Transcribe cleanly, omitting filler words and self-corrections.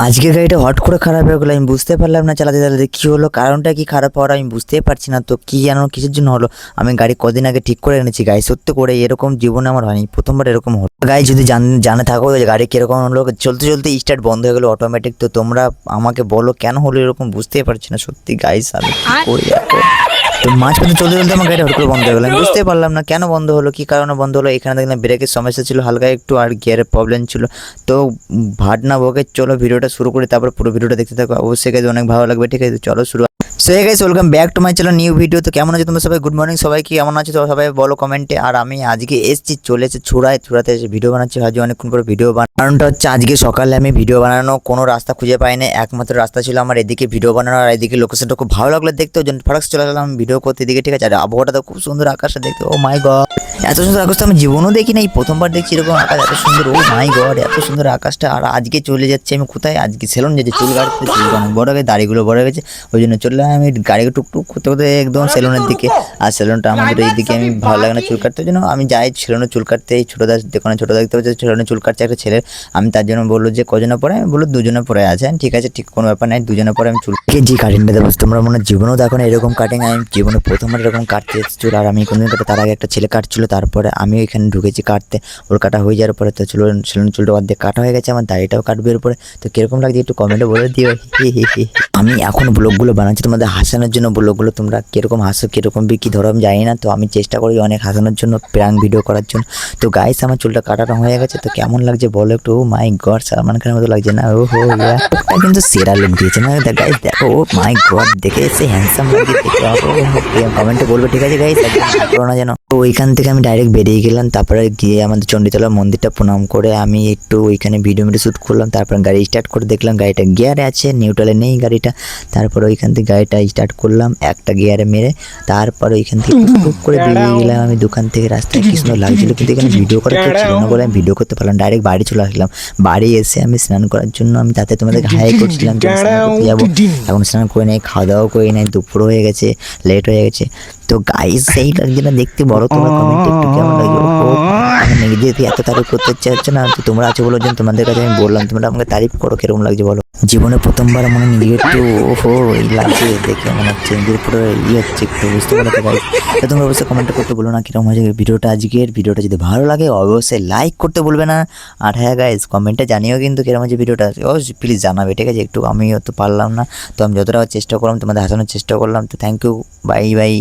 আজকে গাড়িটা হট করে খারাপ হয়ে গেলো, আমি বুঝতে পারলাম না চালাতে চালাতে কী হলো, কারণটা কি খারাপ হওয়ার আমি বুঝতেই পারছি না। তো কী জানো কিসের জন্য হলো, আমি গাড়ি কদিন আগে ঠিক করে এনেছি গাড়ি, সত্যি করে এরকম জীবনে আমার হয়নি, প্রথমবার এরকম হলো। গাড়ি যদি জানে থাকো যে গাড়ি কীরকম হলো, চলতে চলতে স্টার্ট বন্ধ হয়ে গেলো অটোমেটিক। তো তোমরা আমাকে বলো কেন হলো এরকম, বুঝতেই পারছি না সত্যি গাইস, আমি কী করি এখন। তো মাঝখানে চলতে চলতে আমার গাড়ি হট করে বন্ধ হয়ে গেলো, আমি বুঝতেই পারলাম না কেন বন্ধ হলো, কী কারণে বন্ধ হলো। এখানে দেখলাম ব্রেকের সমস্যা ছিল হালকা একটু, আর গিয়ারের প্রবলেম ছিল। তো ভাট না বকে চলো ভিডিওটা শুরু করি, তারপর পুরো ভিডিওটা দেখতে থাকো, অবশ্যই গাইজ অনেক ভালো লাগবে। ঠিক আছে চলো শুরু। So hey guys, welcome back to my channel new video. তো কেমন আছো তোমরা সবাই, গুড মর্নিং সবাই, কি কেমন আছো তো সবাই বলো কমেন্টে। আর আমি আজকে চলে এসেছি ছুড়াতে এসে ভিডিও বানাচ্ছি, আজ অনেকক্ষণ করে ভিডিও কারণটা হচ্ছে আজকে সকালে আমি ভিডিও বানানো কোনো রাস্তা খুঁজে পাই না, একমাত্র রাস্তা ছিল আমার এদিকে ভিডিও বানানো, আর এদিকে লোকেশনটা খুব ভালো লাগলো দেখতে, ওই জন্য ফারাক্স চলে আসলাম ভিডিও করতে এদিকে। ঠিক আছে, আর আবহাওয়াটা তো খুব সুন্দর, আকাশটা দেখতে ও মাই গড, এত সুন্দর আকাশ তো আমি জীবনও দেখি না, এই প্রথমবার দেখছি এরকম আকাশ এত সুন্দর, ও মাই গড এত সুন্দর আকাশটা। আর আজকে চলে যাচ্ছি আমি কোথায়, আজকে সেলুন যাচ্ছি, চুল কাটতে, চুল অনেক বড় হয়ে দাড়িগুলো বড় হয়ে গেছে, ওই জন্য চললাম আমি গাড়িকে টুকটুক করতে করতে একদম সেলুনের দিকে। আর সেলুনটা আমাদের এইদিকে, আমি ভালো লাগে না চুল কাটতে, জন্য আমি যাই সেলুনে চুল কাটতে। এই ছোটো দোকানে ছোটো দেখতে পাচ্ছি সেলুনে চুল কাটছে একটা ছেলে, আমি তার জন্য বললো যে কজনে পরে, আমি বললো দুজনে পরে আছে, ঠিক আছে ঠিক কোনো ব্যাপার নাই, দুজনে পরে আমি চুল যে কাটিংটা দেবো। তোমরা মনে জীবনেও দেখো না এরকম কাটিং, আমি জীবনে প্রথমবার এরকম কাটতে চুল, আর আমি কোনোদিন কাটে, তার আগে একটা ছেলে কাটছিল, তারপরে আমি এখানে ঢুকেছি কাটতে, ওর কাটা হয়ে যাওয়ার পরে তো সেলুনের চুলটা অর্ধেক কাটা হয়ে গেছে, আমার দাড়িটাও কাটবে এর পরে। তো কিরকম লাগছে একটু কমেন্টে বলে দিও। আমি এখন ব্লগগুলো বানাচ্ছি তোমাদের হাসানোর জন্য, ব্লগগুলো তোমরা কিরকম হাসো কিরকম কী ধরো আমি জানি না, তো আমি চেষ্টা করি অনেক হাসানোর জন্য, প্র্যাঙ্ক ভিডিও করার জন্য। তো গাইস আমার চুলটা কাটানো হয়ে গেছে, তো কেমন লাগছে বলো একটু। ও মাই গড, সালমান খানের মতো লাগছে না? ও হো ইয়া, কিন্তু সেরা লুক দিয়েছে না গাইস, দেখো ও মাই গড, দেখে এসে হ্যান্ডসাম লাগে দেখে, কমেন্টে বলবে ঠিক আছে গাইস, করো না যেন। তো ওইখান থেকে আমি ডাইরেক্ট বেরিয়ে গেলাম, তারপরে গিয়ে আমাদের চণ্ডীতলা মন্দিরটা প্রণাম করে আমি একটু ওইখানে ভিডিও শ্যুট করলাম, তারপর গাড়ি স্টার্ট করে দেখলাম গাড়িটা গিয়ারে আছে, নিউট্রালে নেই গাড়িটা। তারপর ওইখান থেকে গাড়িটা স্টার্ট করলাম একটা গিয়ারে মেরে, তারপর ওইখান থেকে টুক করে বেরিয়ে গেলাম আমি দোকান থেকে। রাস্তায় কি সুন্দর লাগছিল, কিন্তু এখানে ভিডিও করার কেউ ছিল না বলে আমি ভিডিও করতে পারলাম, ডাইরেক্ট বাড়ি চলে আসলাম। বাড়ি এসে আমি স্নান করার জন্য আমি তাতে তোমাদেরকে হাই করছিলাম যে স্নান করতে যাবো, এখন স্নান করে নেই, খাওয়া দাওয়া করে নেই, দুপুর হয়ে গেছে, লেট হয়ে গেছে। তো গাইস সেই যেটা দেখতে বড়, তোমার কমেন্টে একটু কেমন লাগলো। আমি নিজে এত তারিফ করতে চাচ্ছ না, তো তোমরা আছো বলো যে তোমাদের কাছে আমি বললাম, তোমরা আমাকে তারিফ করো, কিরকম লাগছে বলো। জীবনে প্রথমবার মনে নিজেকে একটু ওহো এই লাগছে দেখে, মনে হচ্ছে নিজের পুরো হচ্ছে একটু, বুঝতে পারো তো গাইস। তো তোমরা অবশ্যই কমেন্ট করতে বলো না কিরকম হয়েছে ভিডিওটা আজকের। ভিডিওটা যদি ভালো লাগে অবশ্যই লাইক করতে বলবে না, আর হ্যাঁ গাইস কমেন্টে জানিও কিন্তু কিরকম হয়েছে ভিডিওটা, অবশ্যই প্লিজ জানাবে ঠিক আছে। একটু আমিও তো পারলাম না, তো আমি যতটা চেষ্টা করলাম তোমাদের হাসানোর চেষ্টা করলাম। তো থ্যাংক ইউ, বাই বাই।